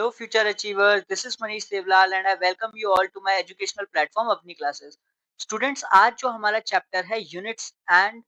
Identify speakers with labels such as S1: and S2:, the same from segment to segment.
S1: Hello, future achievers. This is Manish Devlal and I welcome you all to my educational platform अपनी classes. Students, आज जो हमारा chapter है units and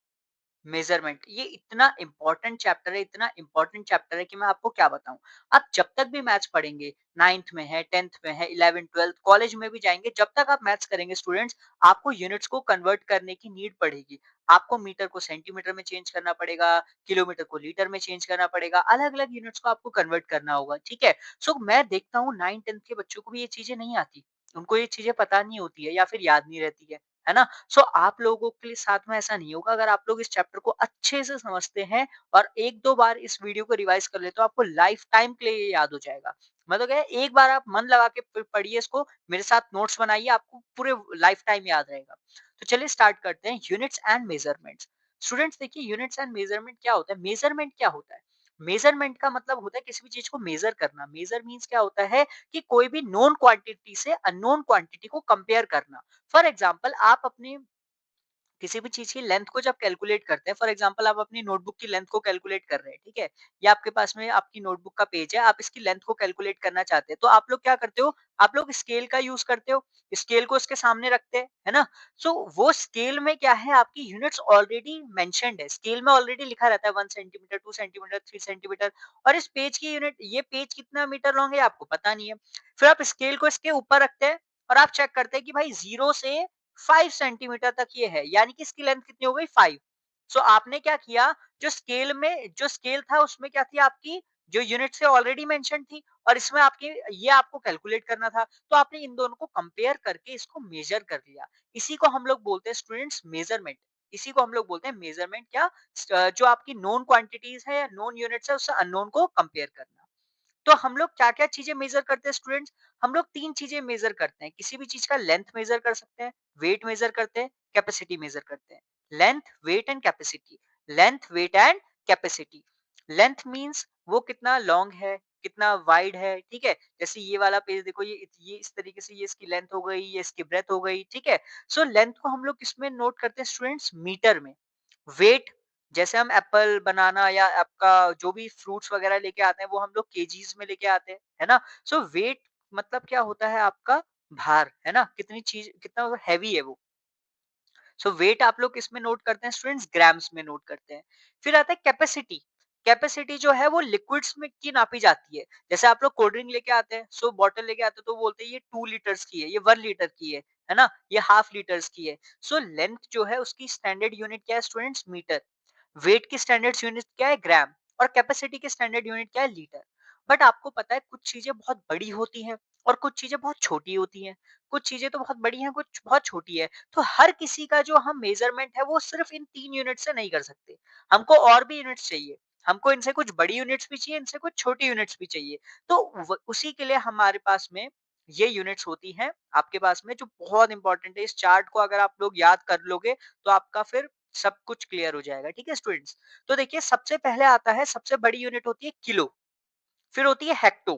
S1: measurement, ये इतना important chapter है कि मैं आपको क्या बताऊं। आप जब तक भी मैथ्स पढ़ेंगे, नाइन्थ में है, टेंथ में है, 11 ट्वेल्थ कॉलेज में भी जाएंगे, जब तक आप मैथ्स करेंगे स्टूडेंट्स, आपको यूनिट्स को कन्वर्ट करने की नीड पड़ेगी। आपको मीटर को सेंटीमीटर में चेंज करना पड़ेगा, किलोमीटर को लीटर में चेंज करना पड़ेगा, अलग अलग यूनिट्स को आपको कन्वर्ट करना होगा। ठीक है। सो मैं देखता हूँ 9 10th के बच्चों को भी ये चीजें नहीं आती, उनको ये चीजें पता नहीं होती है या फिर याद नहीं रहती है ना। सो आप लोगों के लिए साथ में ऐसा नहीं होगा। अगर आप लोग इस चैप्टर को अच्छे से समझते हैं और एक दो बार इस वीडियो को रिवाइज कर ले तो आपको लाइफ टाइम के लिए ये याद हो जाएगा। मैं तो क्या, एक बार आप मन लगा के पढ़िए इसको, मेरे साथ नोट्स बनाइए, आपको पूरे लाइफ टाइम याद रहेगा। तो चलिए स्टार्ट करते हैं, यूनिट्स एंड मेजरमेंट्स। स्टूडेंट्स देखिए, यूनिट्स एंड मेजरमेंट क्या होता है। मेजरमेंट क्या होता है? मेजरमेंट का मतलब होता है किसी भी चीज को मेजर करना। मेजर मीन्स क्या होता है कि कोई भी नोन क्वांटिटी से अननोन क्वांटिटी को कंपेयर करना। फॉर एग्जाम्पल, आप अपनी किसी भी चीज की लेंथ को जब कैलकुलेट करते हैं, फॉर एग्जांपल आप अपनी नोटबुक की लेंथ को कैलकुलेट कर रहे हैं, ठीक है, या आपके पास में आपकी नोटबुक का पेज है, आप इसकी लेंथ को कैलकुलेट करना चाहते हैं, तो आप लोग क्या करते हो? आप लोग स्केल का यूज करते हो, स्केल को इसके सामने रखते हैं, है ना। सो वो स्केल में क्या है, आपकी यूनिट्स ऑलरेडी मेंशन्ड है, स्केल में ऑलरेडी लिखा रहता है 1 सेंटीमीटर, 2 सेंटीमीटर, 3 सेंटीमीटर। और इस पेज की यूनिट, ये पेज कितना मीटर लॉन्ग है आपको पता नहीं है। फिर आप स्केल को इसके ऊपर रखते हैं और आप चेक करते हैं कि भाई 0 से 5 सेंटीमीटर तक ये है, यानी कि इसकी लेंथ कितनी हो गई, 5। सो आपने क्या किया, जो स्केल था उसमें क्या थी, आपकी जो यूनिट से ऑलरेडी मेंशन थी, और इसमें आपकी ये आपको कैलकुलेट करना था, तो आपने इन दोनों को कंपेयर करके इसको मेजर कर लिया। इसी को हम लोग बोलते हैं स्टूडेंट्स मेजरमेंट। इसी को हम लोग बोलते हैं मेजरमेंट। क्या? जो आपकी नोन क्वांटिटीज है या नोन यूनिट्स है, उससे अननोन को कंपेयर करना। तो हम लोग क्या-क्या चीजें मेजर करते हैं स्टूडेंट्स? हम लोग 3 चीजें मेजर करते हैं। किसी भी चीज का लेंथ मेजर कर सकते हैं, वेट मेजर करते हैं, कैपेसिटी मेजर करते हैं। Length, weight and capacity. Length, weight and capacity. Length means वो कितना लॉन्ग है, कितना वाइड है, ठीक है? जैसे ये वाला पेज देखो, ये इस तरीके से, ये इसकी लेंथ हो गई, ये इसकी ब्रेथ हो गई, ठीक है? सो लेंथ को हम लोग किसमें नोट करते हैं स्टूडेंट्स? मीटर में। वेट, जैसे हम एप्पल, बनाना या आपका जो भी फ्रूट्स वगैरह लेके आते हैं, वो हम लोग केजीज में लेके आते हैं, है ना। सो वेट मतलब क्या होता है, आपका भार, है ना, कितनी चीज, कितना हैवी है वो। सो वेट आप लोग किसमें नोट करते हैं स्टूडेंट्स? ग्राम्स में नोट करते हैं। फिर आता है कैपेसिटी। कैपेसिटी जो है वो लिक्विड्स में की नापी जाती है। जैसे आप लोग कोल्ड ड्रिंक लेके आते हैं, सो बॉटल लेके आते हैं, तो बोलते हैं ये 2 लीटर्स की है, ये 1 लीटर की है ना, ये हाफ लीटर्स की है। सो लेंथ जो है उसकी स्टैंडर्ड यूनिट क्या है स्टूडेंट्स? मीटर। वेट की स्टैंडर्ड यूनिट क्या है? ग्राम। और कैपेसिटी की स्टैंडर्ड यूनिट क्या है? लीटर। बट आपको पता है, कुछ चीजें बहुत बड़ी होती हैं और कुछ चीजें बहुत छोटी होती हैं। कुछ चीजें तो बहुत बड़ी हैं, कुछ बहुत छोटी है। तो हर किसी का जो हम मेजरमेंट है, वो सिर्फ इन 3 यूनिट से नहीं कर सकते। हमको और भी यूनिट्स चाहिए। हमको इनसे कुछ बड़ी यूनिट्स भी चाहिए, इनसे कुछ छोटी यूनिट्स भी चाहिए। तो उसी के लिए हमारे पास में ये यूनिट्स होती हैं, आपके पास में, जो बहुत इंपॉर्टेंट है। इस चार्ट को अगर आप लोग याद कर लोगे तो आपका फिर सब कुछ क्लियर हो जाएगा। ठीक है स्टूडेंट्स। तो देखिए, सबसे पहले आता है, सबसे बड़ी यूनिट होती है किलो। फिर होती है हेक्टो।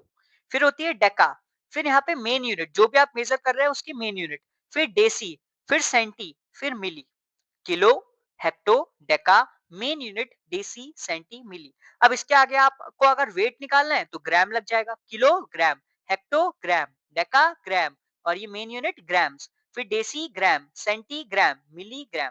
S1: फिर होती है डेका। फिर यहाँ पे मेन यूनिट, जो भी आप मेजर कर रहे हैं उसकी मेन यूनिट। फिर डेसी। फिर सेंटी। फिर milli. Kilo, hecto, deca, main unit, deci, centi, milli. अब इसके आगे आपको अगर वेट निकालना है तो ग्राम लग जाएगा। किलो ग्राम, हेक्टो ग्राम, डेका ग्राम, और ये मेन यूनिट ग्राम्स। फिर डेसी ग्राम, सेंटी ग्राम, मिली ग्राम।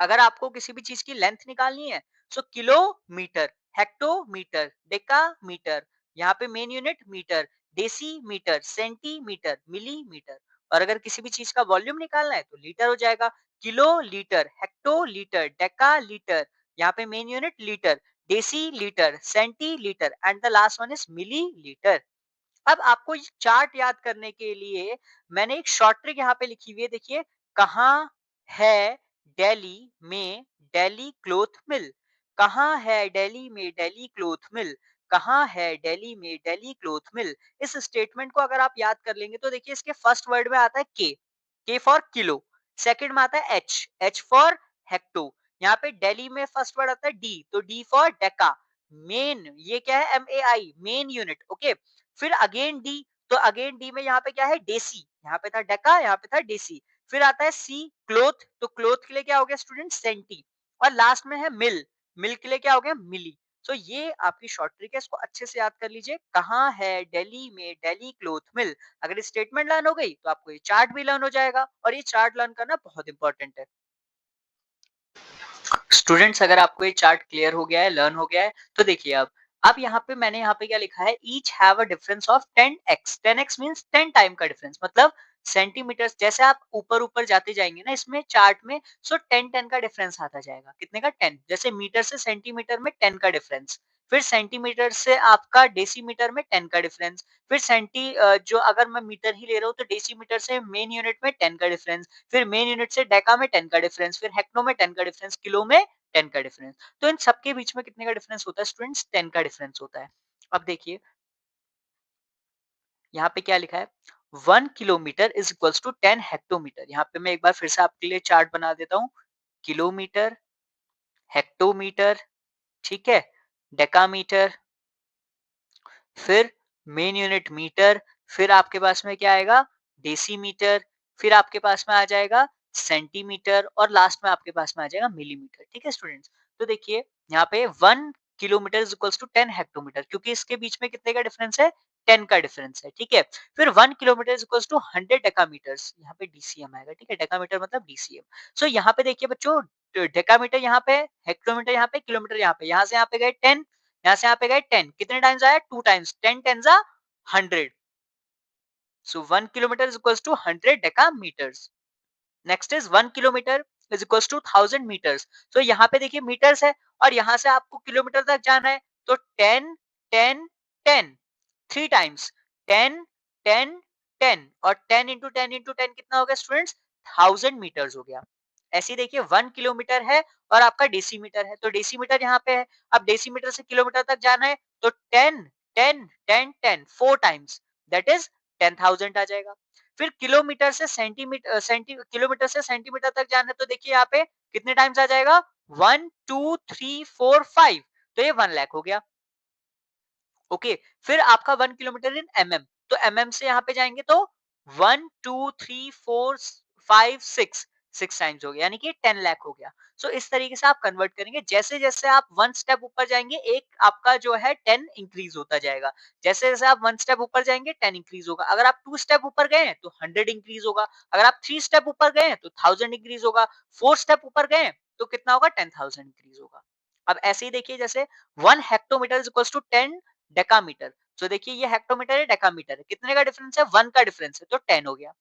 S1: अगर आपको किसी भी चीज की लेंथ निकालनी है, सो किलोमीटर, हेक्टोमीटर, डेकामीटर, यहाँ पे main unit metre, decimetre, centimetre, millimetre. और अगर किसी भी चीज का वॉल्यूम निकालना है तो लीटर हो जाएगा। किलो लीटर, हेक्टोलीटर, डेकालीटर, यहाँ पे main unit litre, decilitre, centilitre, and the last one is millilitre. अब आपको ये चार्ट याद करने के लिए मैंने एक शॉर्ट ट्रिक यहाँ पे लिखी हुई है, देखिए। कहाँ है दिल्ली में दिल्ली क्लॉथ मिल? कहाँ है दिल्ली में दिल्ली क्लॉथ मिल? कहाँ है दिल्ली में दिल्ली क्लॉथ मिल? इस स्टेटमेंट को अगर आप याद कर लेंगे तो देखिए, इसके फर्स्ट वर्ड में आता है के फॉर किलो। सेकंड में आता है एच फॉर हेक्टो। यहाँ पे दिल्ली में फर्स्ट वर्ड आता है डी, तो डी फॉर डेका। मेन, ये क्या है? MAI, main unit, okay. फिर अगेन डी, तो अगेन डी में यहाँ पे क्या है? डेसी। यहाँ पे था डेका, यहाँ पे था डेसी। फिर आता है सी, क्लोथ, तो क्लोथ के लिए क्या हो गया स्टूडेंट? सेंटी। और लास्ट में है मिल, मिल के लिए क्या हो गया? मिली। सो ये आपकी शॉर्ट ट्रिक है, इसको अच्छे से याद कर लीजिए। कहाँ है दिल्ली में दिल्ली क्लॉथ मिल? अगर स्टेटमेंट लर्न हो गई तो आपको ये चार्ट भी लर्न हो जाएगा, और ये चार्ट लर्न करना बहुत इंपॉर्टेंट है। स्टूडेंट्स, अगर आपको ये चार्ट क्लियर हो गया है, लर्न हो गया है, तो देखिए अब यहाँ पे मैंने यहाँ पे क्या लिखा है, each have a difference of 10x। 10x means 10 time का डिफरेंस, मतलब सेंटीमीटर्स। जैसे आप ऊपर ऊपर जाते जाएंगे ना इसमें चार्ट में, सो 10 10 का डिफरेंस आता जाएगा। कितने का? 10। जैसे मीटर से सेंटीमीटर में 10 का डिफरेंस, फिर सेंटीमीटर से आपका डेसीमीटर में 10 का डिफरेंस, फिर जो अगर मैं मीटर ही ले रहा हूँ तो डेसीमीटर से मेन यूनिट में 10 का डिफरेंस, फिर मेन यूनिट से डेका में 10 का डिफरेंस, फिर हेक्टो में 10 का डिफरेंस, किलो में 10 का डिफरेंस। तो इन सबके बीच में कितने का डिफरेंस होता है स्टूडेंट्स? 10 का डिफरेंस होता है। अब देखिए यहाँ पे क्या लिखा है, 1 kilometre is equals to 10 hectometre. यहाँ पे मैं एक बार फिर से आपके लिए चार्ट बना देता हूँ। किलोमीटर, हेक्टोमीटर, ठीक है, डेकामीटर, फिर मेन यूनिट मीटर, फिर आपके पास में क्या आएगा, डेसीमीटर, फिर आपके पास में आ जाएगा सेंटीमीटर, और लास्ट में आपके पास में आ जाएगा मिलीमीटर। ठीक है स्टूडेंट्स, तो देखिए यहाँ पे 1 kilometre is equals to 10 hectometre, क्योंकि इसके बीच में कितने का डिफरेंस है, 10 का डिफरेंस है। ठीक है, फिर 1 किलोमीटर इज इक्वल्स टू 100 डेकामीटर्स, यहाँ पे डीसीएम आएगा। ठीक है, डेकामीटर मतलब डीसीएम। सो यहाँ पे देखिए बच्चों, डेकामीटर यहाँ पे, हेक्टोमीटर यहाँ पे, किलोमीटर यहाँ पे, यहाँ से यहाँ पे गए 10, यहाँ से यहाँ पे गए 10, कितने टाइम्स आया, 2 टाइम्स, 10 10 जा 100। So 1 kilometre is equals to 100 decametres. Next is 1 kilometre is equals to 1000 metres. तो यहाँ पे देखिए मीटर्स है, और यहाँ से आपको किलोमीटर तक जाना है, तो 10 10 10 3 टाइम्स, 10 10 10, और 10 इंटू 10 इंटू 10 कितना हो गया स्टूडेंट्स, 1000 मीटर्स हो गया। ऐसे ही देखिए 1 किलोमीटर है और आपका डेसीमीटर है, तो डेसीमीटर यहाँ पे है। अब डेसीमीटर से किलोमीटर तक जाना है, तो 10 10 10 10 4 टाइम्स, दैट इज 10,000 आ जाएगा। फिर किलोमीटर से किलोमीटर से सेंटीमीटर तक जाना है, तो देखिए यहाँ पे कितने टाइम्स आ जाएगा, 1 2 3 4 5, तो ये 1 लाख हो गया। ओके, फिर आपका 1 किलोमीटर इन एमएम, तो एमएम से यहाँ पे जाएंगे तो 1 2 3 4 5 6, 6 टाइम्स हो गया, यानी कि 10 लाख हो गया। सो इस तरीके से आप कन्वर्ट करेंगे। जैसे जैसे आप 1 स्टेप ऊपर जाएंगे, एक आपका जो है 10 इंक्रीज होता जाएगा। जैसे जैसे आप 1 स्टेप ऊपर जाएंगे 10 इंक्रीज होगा। अगर आप 2 स्टेप ऊपर गए हैं तो 100 इंक्रीज होगा। अगर आप 3 स्टेप ऊपर गए हैं तो 1000 इंक्रीज होगा। 4 स्टेप ऊपर गए तो कितना होगा, 10,000 इंक्रीज होगा। अब ऐसे ही देखिए, जैसे 1 hectometre is equal to 10 decametre. तो देखिए ये हेक्टोमीटर है, डेकामीटर है, कितने का डिफरेंस है, 1 का डिफरेंस है, तो 10 हो गया।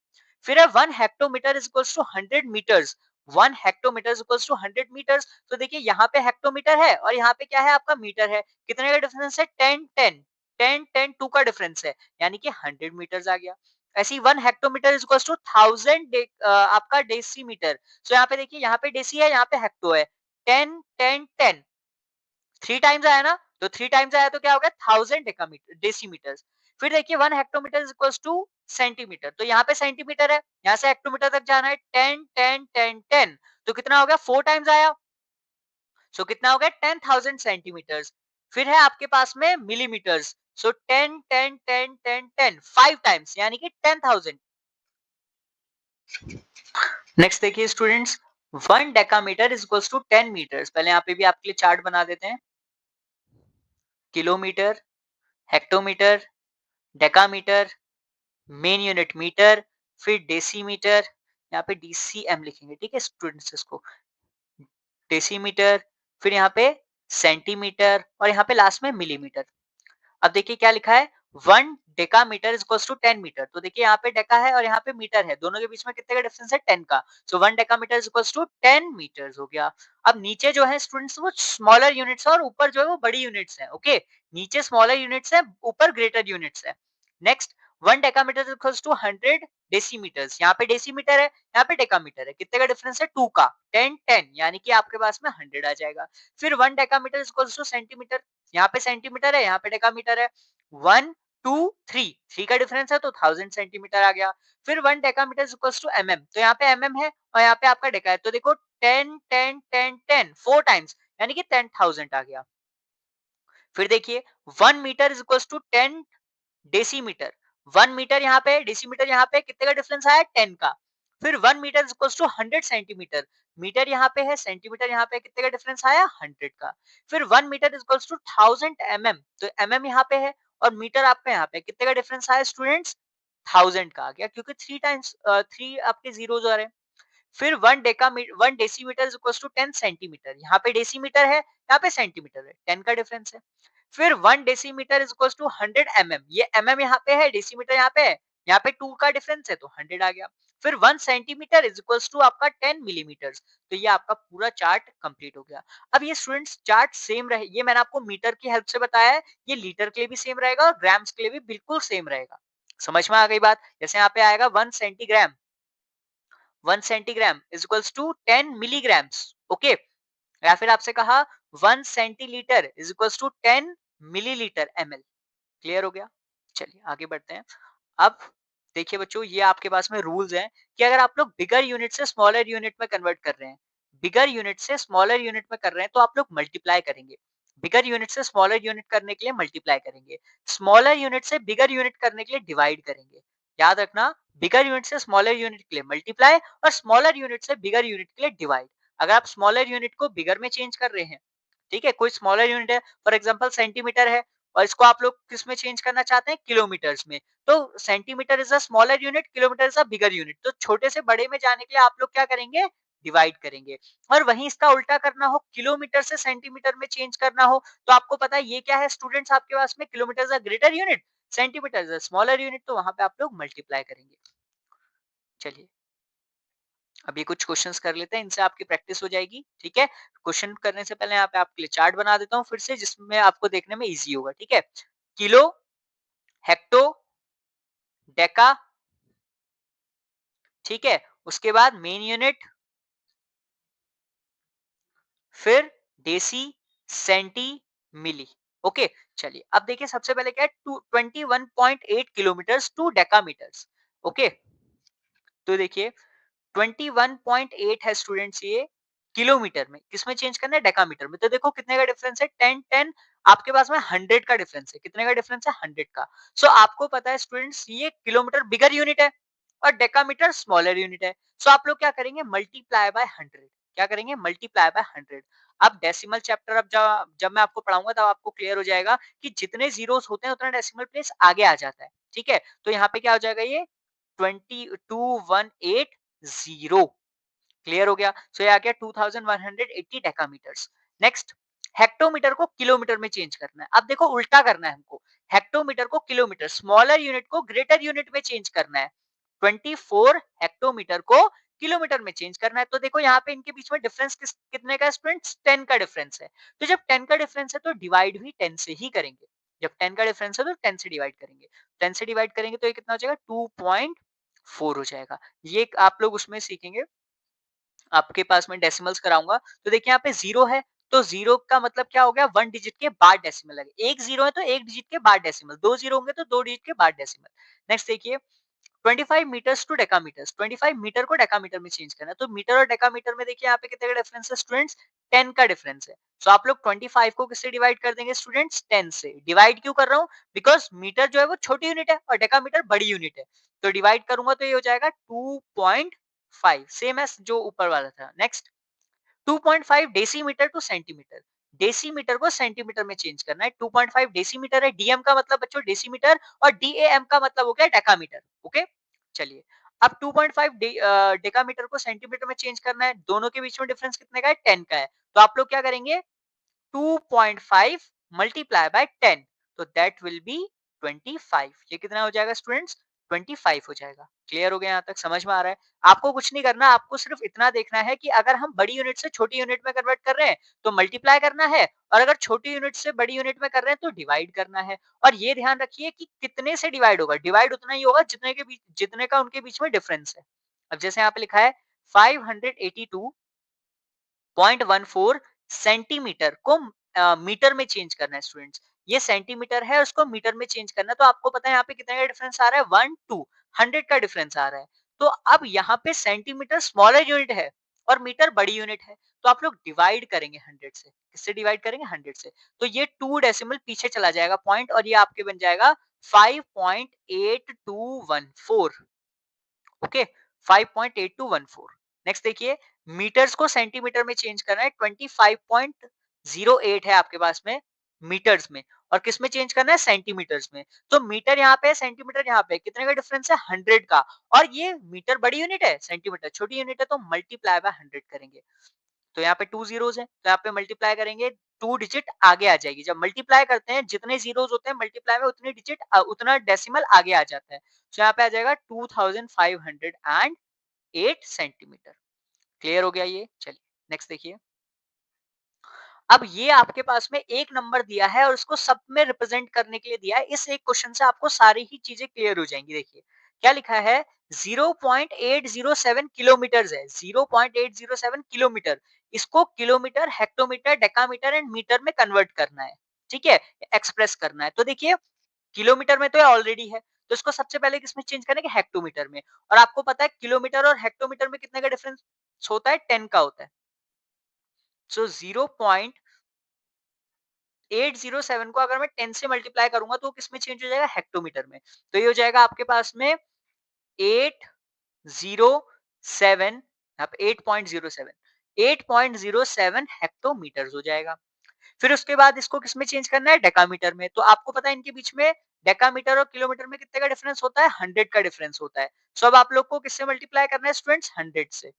S1: फिर है 1 hectometre is equals to 100 metres. 1 hectometre is equals to 100 metres. तो देखिए यहाँ पे हेक्टोमीटर है और यहाँ पे क्या है, आपका मीटर है। कितने का डिफरेंस है, 10 10 10 10 2 का डिफरेंस है, यानी कि 100 मीटर्स आ गया। ऐसे ही 1 हेक्टोमीटर इज इक्वल्स टू 1000 आपका डेसीमीटर। सो यहाँ पे देखिए, यहाँ पे डेसी है, यहाँ पे हेक्टो है। 10 10 10 3 टाइम्स आया ना, तो 3 टाइम्स आया तो क्या हो गया, 1000 डेसीमीटर। फिर देखिए 1 hectometre is equals two centimetre, तो यहाँ पे सेंटीमीटर है, यहाँ से हेक्टोमीटर तक जाना है, 10 10 10 10, तो कितना हो गया, 4 टाइम्स आया, सो कितना हो गया, 10,000 सेंटीमीटर्स। फिर है आपके पास में मिलीमीटर्स, सो 10 10 10 10 10 5 टाइम्स, यानी कि 10,000। नेक्स्ट देखिए students, 1 decametre is equals to 10 metres. पहले यहाँ पे भी आपके लिए चार्ट बना देते हैं। Kilometre, hectometre, decametre, main unit metre, फिर डेसीमीटर, यहाँ पे डीसीएम लिखेंगे, ठीक है स्टूडेंट्स, इसको डेसीमीटर, फिर यहाँ पे सेंटीमीटर, और यहाँ पे लास्ट में मिलीमीटर। अब देखिए क्या लिखा है, 1 decametre is equals to 10 metre. तो देखिए यहाँ पे डेका है और यहाँ पे मीटर है, दोनों के बीच में कितने का डिफरेंस है, 10 का। So 1 decametre is equals to 10 metres हो गया। अब नीचे जो है स्टूडेंट्स वो स्मॉलर यूनिट्स है और ऊपर जो है वो बड़ी यूनिट्स है। ओके, नीचे स्मॉलर यूनिट्स है, ऊपर ग्रेटर यूनिट्स है। Next, 1 decametre is equals to 100 decimetres. यहाँ पे डेसीमीटर है, यहाँ पे डेकामीटर है, कितने का डिफरेंस है, 2 का। 10 10, यानी कि आपके पास में 100 आ जाएगा। फिर 1 decametre is equals two centimetre. यहाँ पे सेंटीमीटर है, यहाँ पे डेकामीटर है। 1 2 3, 3 का डिफरेंस है तो 1000 सेंटीमीटर आ गया। फिर 1 decametre is equals to MM, तो यहाँ पे एमएम है और यहाँ पे आपका डेका है, तो देखो 10 10 10 10 4 टाइम्स, यानी कि 10,000 आ गया। फिर देखिए 1 metre is equals to 10 decimetre. 1 metre यहाँ पे, डेसीमीटर यहाँ पे, कितने का डिफरेंस आया, 10 का। फिर 1 metre equals to 100 centimetre, metre यहाँ पे है, सेंटीमीटर यहाँ पे, कितने का डिफरेंस आया 100 का। फिर 1 मीटर इक्वल्स टू 1000 mm, तो mm यहाँ पे है और मीटर आपका यहाँ पे, कितने का डिफरेंस आया स्टूडेंट्स 1000 का आ गया, क्योंकि 3 टाइम्स 3 आपके जीरोस आ रहे हैं। फिर 1 decimetre is equals to 10 centimetre, यहाँ पे डेसीमीटर है, यहाँ पे सेंटीमीटर है, 10 का डिफरेंस है। फिर 1 decimetre is equals to 100 mm, ये mm यहाँ पे है, डेसीमीटर यहाँ पे है, यहाँ पे 2 का डिफरेंस है तो 100 आ गया। फिर 1 सेंटीमीटर इज इक्वल्स टू आपका 10 मिलीमीटर, तो ये आपका पूरा चार्ट कंप्लीट हो गया। अब ये स्टूडेंट्स चार्ट सेम रहे, ये मैंने आपको मीटर की हेल्प से बताया है, ये लीटर के लिए भी सेम रहेगा और ग्राम्स के लिए भी बिल्कुल सेम रहेगा। समझ में आ गई बात? जैसे यहाँ पे आएगा 1 centigram, 1 centigram is equals to 10 milligrams, okay. या फिर आपसे कहा 1 centilitre is equals to 10 millilitre ml। Clear हो गया? चलिए आगे बढ़ते हैं। अब देखिए बच्चों, ये आपके पास में रूल्स हैं कि अगर आप लोग बिगर यूनिट से स्मॉलर यूनिट में कन्वर्ट कर रहे हैं, बिगर यूनिट से स्मॉलर यूनिट में कर रहे हैं, तो आप लोग मल्टीप्लाई करेंगे। बिगर यूनिट से स्मॉलर यूनिट करने के लिए मल्टीप्लाई करेंगे, स्मॉलर यूनिट से बिगर यूनिट करने के लिए डिवाइड करेंगे। याद रखना, बिगर यूनिट से स्मॉलर यूनिट के लिए मल्टीप्लाई और स्मॉलर यूनिट से बिगर यूनिट के लिए डिवाइड। अगर आप स्मॉलर यूनिट को बिगर में चेंज कर रहे हैं, ठीक है, कोई स्मॉलर यूनिट है, फॉर एग्जांपल सेंटीमीटर है, और इसको आप लोग किस में चेंज करना चाहते हैं, किलोमीटर्स में, तो centimetre is a smaller unit, kilometre is a bigger unit, तो छोटे से बड़े में जाने के लिए आप लोग क्या करेंगे, डिवाइड करेंगे। और वहीं इसका उल्टा करना हो, किलोमीटर से सेंटीमीटर में चेंज करना हो, तो आपको पता है ये क्या है स्टूडेंट्स, आपके पास में kilometre is a greater unit, centimetre is a smaller unit, तो वहां पे आप लोग मल्टीप्लाई करेंगे। चलिए अभी कुछ क्वेश्चंस कर लेते हैं, इनसे आपकी प्रैक्टिस हो जाएगी, ठीक है। क्वेश्चन करने से पहले यहाँ पे आपके लिए चार्ट बना देता हूँ फिर से, जिसमें आपको देखने में इजी होगा, ठीक है। किलो, हेक्टो, डेका, ठीक है, उसके बाद मेन यूनिट, फिर डेसी, सेंटी, मिली, ओके। चलिए अब देखिए सबसे पहले क्या है, 21.8 किलोमीटर टू डेकामीटर्स, ओके। तो देखिए 21.8 है स्टूडेंट्स, ये किलोमीटर में, किसमें चेंज करना है, डेकामीटर में, तो देखो कितने का डिफरेंस है, 10 10, आपके पास में 100 का डिफरेंस है, कितने का डिफरेंस है, 100 का। सो आपको पता है स्टूडेंट्स, ये किलोमीटर बिगर यूनिट है और डेकामीटर स्मॉलर यूनिट है, सो आप लोग क्या करेंगे, मल्टीप्लाई बाय 100, क्या करेंगे, मल्टीप्लाई बाय 100। अब डेसिमल चैप्टर, अब जब जब मैं आपको पढ़ाऊंगा तब आपको क्लियर हो जाएगा कि जितने जीरोस होते हैं उतना डेसिमल प्लेस आगे आ जाता है, ठीक है। तो यहाँ पे क्या हो जाएगा, ये 22180, क्लियर हो गया। सो ये आ गया 2180 डेकामीटर्स। नेक्स्ट, हेक्टोमीटर को किलोमीटर में चेंज करना है। अब देखो उल्टा करना है हमको, हेक्टोमीटर को किलोमीटर, स्मॉलर यूनिट को ग्रेटर यूनिट में चेंज करना है। 24 हेक्टोमीटर को किलोमीटर में चेंज करना है, तो देखो यहाँ पे इनके बीच में डिफरेंस कितने का स्टूडेंट्स, 10 का डिफरेंस है। तो जब 10 का डिफरेंस है तो डिवाइड भी 10 से ही करेंगे, जब 10 का डिफरेंस है तो 10 से डिवाइड करेंगे, 10 से डिवाइड करेंगे तो ये कितना हो जाएगा, 2.4 हो जाएगा। ये आप लोग उसमें सीखेंगे, आपके पास में डेसिमल्स कराऊंगा। तो देखिए यहाँ पे जीरो है, तो जीरो का मतलब क्या हो गया, 1 डिजिट के बाद डेसिमल लगे, एक जीरो है तो एक डिजिट के बाद डेसिमल, दो जीरो होंगे तो दो डिजिट के बाद डेसिमल। नेक्स्ट देखिए 25 मीटर्स टू डेकामीटर्स, 25 मीटर को डेकामीटर में चेंज करना है, तो मीटर और डेकामीटर में देखिए यहाँ पे कितने का डिफरेंस है स्टूडेंट्स, 10 का डिफरेंस है। सो आप लोग 25 को किससे डिवाइड कर देंगे स्टूडेंट्स, 10 से। डिवाइड क्यों कर रहा हूँ, बिकॉज मीटर जो है वो छोटी यूनिट है और डेकामीटर बड़ी यूनिट है, तो डिवाइड करूंगा तो ये हो जाएगा 2.5, सेम एज जो ऊपर वाला था। Next 2.5 decimetre two centimetre, decimetre को सेंटीमीटर में चेंज करना है, 2.5 डेसीमीटर है, डीएम का मतलब बच्चों डेसीमीटर और डीएएम का मतलब हो गया डेकामीटर, ओके। चलिए अब 2.5 डेकामीटर को सेंटीमीटर में चेंज करना है, दोनों के बीच में डिफरेंस कितने का है, 10 का है, तो आप लोग क्या करेंगे, 2.5 मल्टीप्लाई बाय 10, तो दैट विल बी 25, ये कितना हो जाएगा स्टूडेंट्स, 25 हो जाएगा। क्लियर हो गया, यहाँ तक समझ में आ रहा है? आपको कुछ नहीं करना, आपको सिर्फ इतना देखना है कि अगर हम बड़ी यूनिट से छोटी यूनिट में कन्वर्ट कर रहे हैं तो मल्टीप्लाई करना है, और अगर छोटी यूनिट से बड़ी यूनिट में कर रहे हैं तो डिवाइड करना है। और ये ध्यान रखिए कि कितने से डिवाइड होगा, डिवाइड उतना ही होगा जितने के बीच, जितने का उनके बीच में डिफरेंस है। अब जैसे यहाँ पे लिखा है 582.14 सेंटीमीटर को मीटर में चेंज करना है स्टूडेंट्स, ये सेंटीमीटर है उसको मीटर में चेंज करना है, तो आपको पता है यहाँ पे कितने का डिफरेंस आ रहा है, 1 2 100 का डिफरेंस आ रहा है। तो अब यहाँ पे सेंटीमीटर स्मॉलर यूनिट है और मीटर बड़ी यूनिट है, तो आप लोग डिवाइड करेंगे 100 से, किससे डिवाइड करेंगे, 100 से, तो ये 2 डेसिमल पीछे चला जाएगा पॉइंट, और ये आपके बन जाएगा 5.8214, ओके, 5.8214। नेक्स्ट देखिए, मीटर्स को सेंटीमीटर में चेंज करना है, 25.08 है आपके पास में मीटर्स में, और किस में चेंज करना है, सेंटीमीटर्स में। तो मीटर यहाँ पे है, सेंटीमीटर यहाँ पे, कितने का डिफरेंस है, 100 का। और ये मीटर बड़ी यूनिट है, सेंटीमीटर छोटी यूनिट है, तो मल्टीप्लाई बाय 100 करेंगे। तो यहाँ पे 2 जीरोस हैं, तो यहाँ पे मल्टीप्लाई करेंगे, 2 डिजिट आगे आ जाएगी। जब मल्टीप्लाई करते हैं, जितने जीरोस होते हैं मल्टीप्लाई में उतने डिजिट उतना डेसिमल आगे आ जाता है। तो यहाँ पे आ जाएगा 2508 सेंटीमीटर। क्लियर हो गया ये? चलिए नेक्स्ट देखिए। अब ये आपके पास में एक नंबर दिया है और उसको सब में रिप्रेजेंट करने के लिए दिया है। इस एक क्वेश्चन से आपको सारी ही चीजें क्लियर हो जाएंगी। देखिए क्या लिखा है, 0.807 किलोमीटर है, 0.807 किलोमीटर। इसको kilometre, hectometre, decametre and metre में कन्वर्ट करना है। ठीक है, एक्सप्रेस करना है। तो देखिए किलोमीटर में तो ऑलरेडी है, तो इसको सबसे पहले किसमें चेंज करेंगे, हेक्टोमीटर में। और आपको पता है किलोमीटर और हेक्टोमीटर में कितने का डिफरेंस होता है, 10 का होता है। सो 0.807 को अगर मैं 10 से मल्टीप्लाई करूंगा तो किसमें चेंज हो जाएगा, हेक्टोमीटर में। तो ये हो जाएगा आपके पास में 807, यहाँ पे 8.07, 8.07 हेक्टोमीटर हो जाएगा। फिर उसके बाद इसको किसमें चेंज करना है, डेकामीटर में। तो आपको पता है इनके बीच में डेकामीटर और किलोमीटर में कितने का डिफरेंस होता है, 100 का डिफरेंस होता है। सो अब आप लोग को किससे मल्टीप्लाई करना है स्टूडेंट्स, 100 से।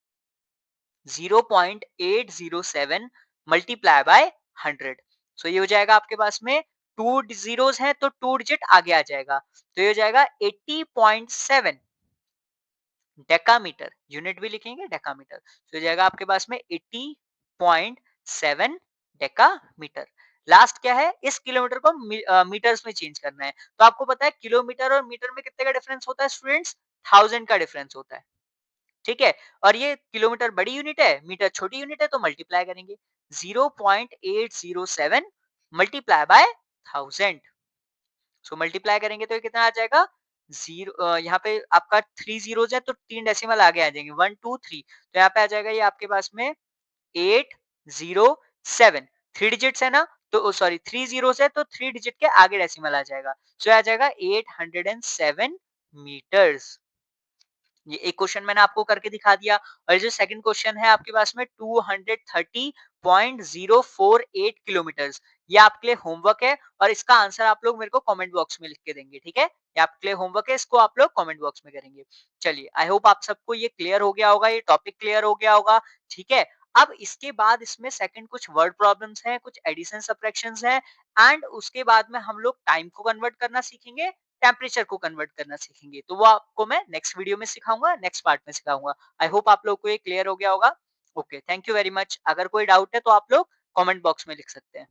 S1: 0.807 मल्टीप्लाई बाय 100। सो ये हो जाएगा आपके पास में, टू जीरोस हैं तो टू डिजिट आगे आ जाएगा, तो ये हो जाएगा 80.7 डेकामीटर। यूनिट भी लिखेंगे डेकामीटर, तो हो जाएगा आपके पास में 80.7 डेकामीटर। लास्ट क्या है, इस किलोमीटर को मीटर्स में चेंज करना है। तो आपको पता है किलोमीटर और मीटर में कितने का डिफरेंस होता है स्टूडेंट्स, 1000 का डिफरेंस होता है। ठीक है, और ये किलोमीटर बड़ी यूनिट है, मीटर छोटी यूनिट है, तो मल्टीप्लाई करेंगे, 0.807 मल्टीप्लाई बाय 1000। सो मल्टीप्लाई करेंगे तो ये कितना आ जाएगा, जीरो, यहाँ पे आपका 3 जीरोस है तो 3 डेसिमल आगे आ जाएंगे, 1 2 3। तो यहाँ पे आ जाएगा ये आपके पास में 807, 3 डिजिट्स है ना, तो सॉरी 3 जीरोस है तो 3 डिजिट के आगे डेसिमल आ जाएगा। सो आ जाएगा 807 मीटर्स। ये एक क्वेश्चन मैंने आपको करके दिखा दिया, और जो सेकंड क्वेश्चन है आपके पास में 230.048 किलोमीटर्स, ये आपके लिए होमवर्क है, और इसका आंसर आप लोग मेरे को कमेंट बॉक्स में लिख के देंगे। ठीक है, ये आपके लिए होमवर्क है, इसको आप लोग कमेंट बॉक्स में करेंगे। चलिए आई होप आप सबको ये क्लियर हो गया होगा, ये टॉपिक क्लियर हो गया होगा। ठीक है, अब इसके बाद इसमें सेकंड कुछ वर्ड प्रॉब्लम्स हैं, कुछ एडिशन सब्ट्रैक्शंस हैं, एंड उसके बाद में हम लोग टाइम को कन्वर्ट करना सीखेंगे, टेम्परेचर को कन्वर्ट करना सीखेंगे। तो वो आपको मैं नेक्स्ट वीडियो में सिखाऊंगा, नेक्स्ट पार्ट में सिखाऊंगा। आई होप आप लोग को ये क्लियर हो गया होगा। Okay, thank you very much. अगर कोई डाउट है तो आप लोग कमेंट बॉक्स में लिख सकते हैं।